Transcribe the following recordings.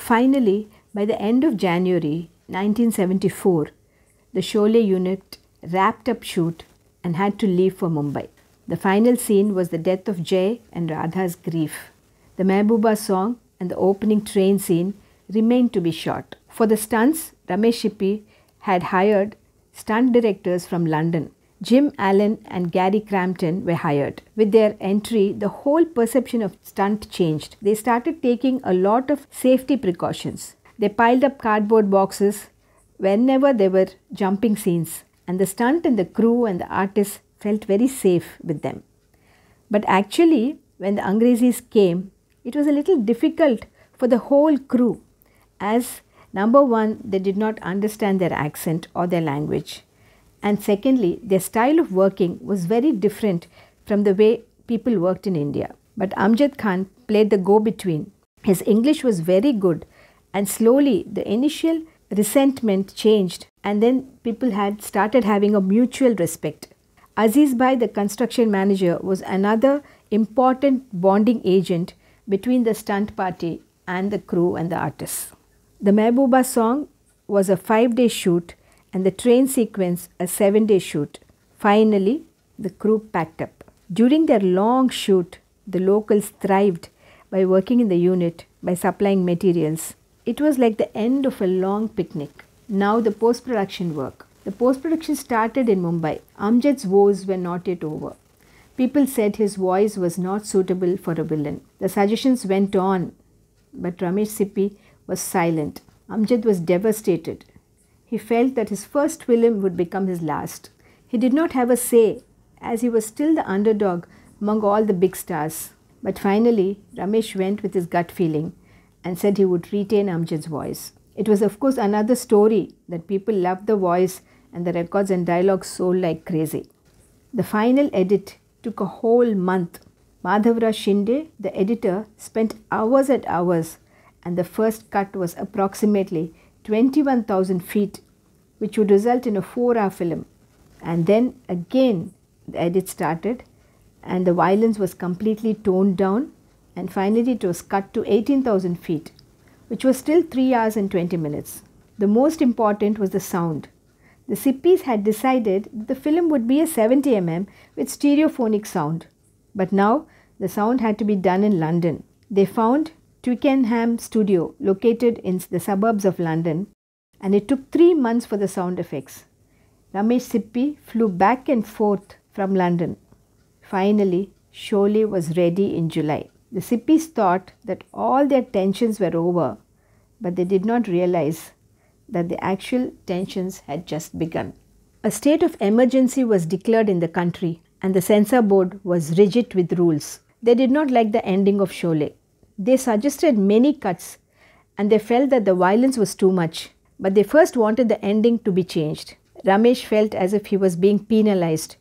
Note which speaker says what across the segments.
Speaker 1: Finally, by the end of January 1974, the Sholay unit wrapped up shoot and had to leave for Mumbai. The final scene was the death of Jaya and Radha's grief. The Mehbooba song and the opening train scene remained to be shot. For the stunts, Ramesh Sippy had hired stunt directors from London. Jim Allen and Gary Crampton were hired. With their entry, the whole perception of stunt changed. They started taking a lot of safety precautions. They piled up cardboard boxes whenever there were jumping scenes, and the stunt and the crew and the artists felt very safe with them. But actually, when the Angrezis came, it was a little difficult for the whole crew, as number one, they did not understand their accent or their language. And secondly, their style of working was very different from the way people worked in India. But Amjad Khan played the go-between. His English was very good, and slowly the initial resentment changed, and then people had started having a mutual respect. Aziz Bhai, the construction manager, was another important bonding agent between the stunt party and the crew and the artists. The Mehbooba song was a 5-day shoot and the train sequence a 7-day shoot. Finally, the crew packed up. During their long shoot, the locals thrived by working in the unit, by supplying materials. It was like the end of a long picnic. Now the post-production work. The post-production started in Mumbai. Amjad's woes were not yet over. People said his voice was not suitable for a villain. The suggestions went on, but Ramesh Sippy was silent. Amjad was devastated. He felt that his first film would become his last. He did not have a say, as he was still the underdog among all the big stars. But finally, Ramesh went with his gut feeling and said he would retain Amjad's voice. It was of course another story that people loved the voice and the records and dialogues sold like crazy. The final edit took a whole month. Madhavraj Shinde, the editor, spent hours and hours, and the first cut was approximately 21,000 feet, which would result in a 4-hour film. And then again the edit started and the violence was completely toned down, and finally it was cut to 18,000 feet, which was still 3 hours and 20 minutes. The most important was the sound. The Sippys had decided that the film would be a 70 mm with stereophonic sound. But now the sound had to be done in London. They found Twickenham studio located in the suburbs of London, and it took 3 months for the sound effects. Ramesh Sippy flew back and forth from London. Finally, Sholay was ready in July. The Sippys thought that all their tensions were over, but they did not realize that the actual tensions had just begun. A state of emergency was declared in the country, and the censor board was rigid with rules. They did not like the ending of Sholay. They suggested many cuts, and they felt that the violence was too much, but they first wanted the ending to be changed. Ramesh felt as if he was being penalized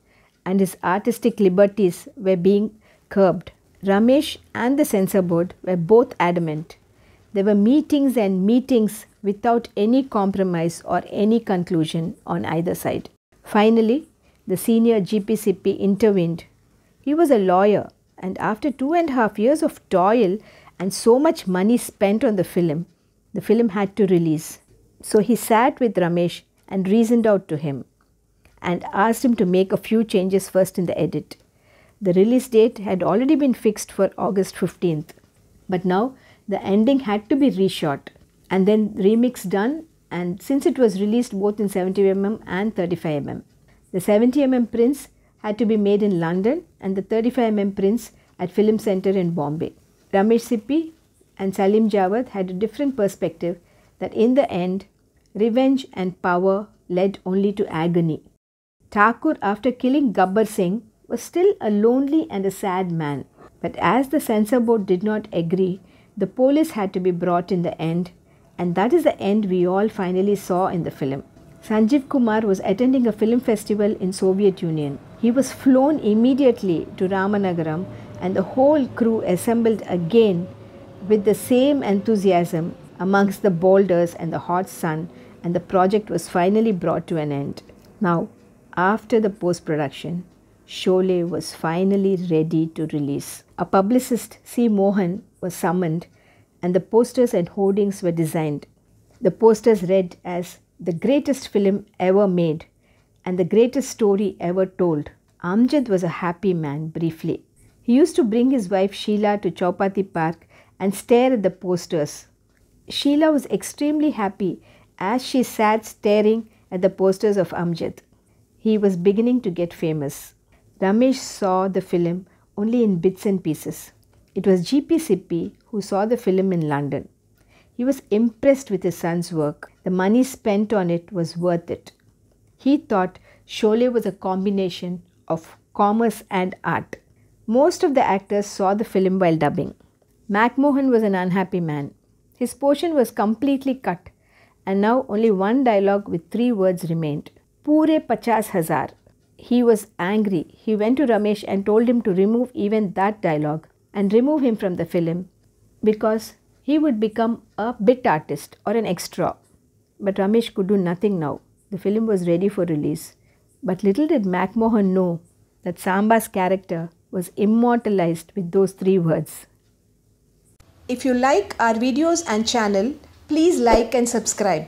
Speaker 1: and his artistic liberties were being curbed. Ramesh and the censor board were both adamant. There were meetings and meetings without any compromise or any conclusion on either side. Finally, the senior GP Sippy intervened. He was a lawyer, and after 2.5 years of toil and so much money spent on the film had to release. So he sat with Ramesh and reasoned out to him and asked him to make a few changes first in the edit. The release date had already been fixed for August 15th, but now the ending had to be reshot and then remix done, and since it was released both in 70 mm and 35 mm. The 70 mm prints had to be made in London and the 35 mm prints at Film Centre in Bombay. Ramesh Sippy and Salim Javed had a different perspective that in the end, revenge and power led only to agony. Thakur, after killing Gabbar Singh, was still a lonely and a sad man. But as the censor board did not agree, the police had to be brought in the end, and that is the end we all finally saw in the film. Sanjeev Kumar was attending a film festival in Soviet Union. He was flown immediately to Ramanagaram, and the whole crew assembled again with the same enthusiasm amongst the boulders and the hot sun, and the project was finally brought to an end. Now, after the post-production, Sholay was finally ready to release. A publicist, C. Mohan, was summoned. and the posters and hoardings were designed. The posters read as "the greatest film ever made" and "the greatest story ever told." Amjad was a happy man, briefly. He used to bring his wife Sheila to Chowpatty Park and stare at the posters. Sheila was extremely happy as she sat staring at the posters of Amjad. He was beginning to get famous. Ramesh saw the film only in bits and pieces. It was G.P. Sippy who saw the film in London. He was impressed with his son's work. The money spent on it was worth it. He thought Sholay was a combination of commerce and art. Most of the actors saw the film while dubbing. McMahon was an unhappy man. His portion was completely cut, and now only one dialogue with 3 words remained. Pure 50,000. He was angry. He went to Ramesh and told him to remove even that dialogue and remove him from the film because he would become a bit artist or an extra. But Ramesh could do nothing now. The film was ready for release. But little did McMahon know that Samba's character was immortalized with those 3 words.
Speaker 2: If you like our videos and channel, please like and subscribe.